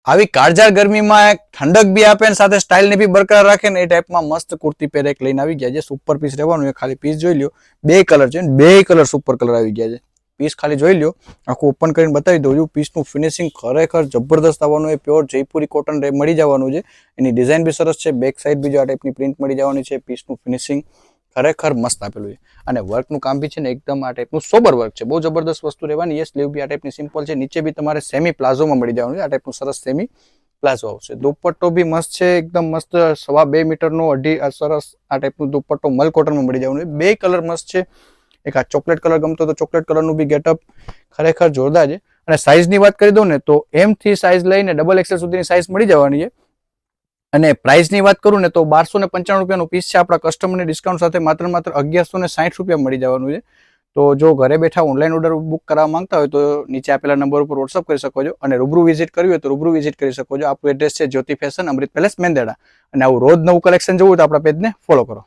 આવી કાળઝાળ ગરમીમાં ઠંડક બી આપે ને સાથે સ્ટાઇલ ને બી બરકરાર રાખે ને એ ટાઈપમાં મસ્ત કુર્તી પહેરે એક લઈને આવી ગયા છે. સુપર પીસ રહેવાનું છે. ખાલી પીસ જોઈ લ્યો, 2 કલર છે, 2 કલર સુપર કલર આવી ગયા છે. પીસ ખાલી જોઈ લ્યો, આખું ઓપન કરીને બતાવી દઉં છું. પીસનું ફિનિશિંગ ખરેખર જબરદસ્ત આવવાનું છે. પ્યોર જયપુરી કોટન મળી જવાનું છે. એની ડિઝાઇન બી સરસ છે. બેક સાઈડ બી જો આ ટાઈપની પ્રિન્ટ મળી જવાની છે. પીસનું ફિનિશિંગ ખરેખર મસ્ત આપેલું છે અને વર્કનું કામ બી છે ને એકદમ આ ટાઈપનું સોબર વર્ક છે. બહુ જબરદસ્ત વસ્તુ રહેવાની. એ સ્લીવ બી આ ટાઈપની સિમ્પલ છે. નીચે બી તમારે સેમી પ્લાઝોમાં મળી જવાનું છે. આ ટાઈપનું સરસ સેમી પ્લાઝો આવશે. દુપટ્ટો બી મસ્ત છે, એકદમ મસ્ત 2.5 મીટરનો સરસ આ ટાઈપનું દુપટ્ટો મલ કોટનમાં મળી જવાનું છે. 2 કલર મસ્ત છે. એક આ ચોકલેટ કલર ગમતો તો ચોકલેટ કલરનું બી ગેટઅપ ખરેખર જોરદાર છે. અને સાઇઝની વાત કરી દઉં ને તો M થી સાઇઝ લઈને XXL સુધીની સાઇઝ મળી જવાની છે. અને પ્રાઇસની વાત કરું ને તો 1295 રૂપિયાનું પીસ છે. આપણા કસ્ટમરની ડિસ્કાઉન્ટ સાથે માત્ર 1160 રૂપિયા મળી જવાનું છે. તો જો ઘરે બેઠા ઓનલાઈન ઓર્ડર બુક કરવા માંગતા હોય તો નીચે આપેલા નંબર ઉપર વોટ્સઅપ કરી શકો છો અને રૂબરૂ વિઝિટ કરવી હોય તો રૂબરૂ વિઝિટ કરી શકો છો. આપણું એડ્રેસ છે જ્યોતિ ફેશન, અમૃત પેલેસ, મેંદરડા. અને આવું રોજ નવું કલેક્શન જોવું તો આપણા પેજને ફોલો કરો.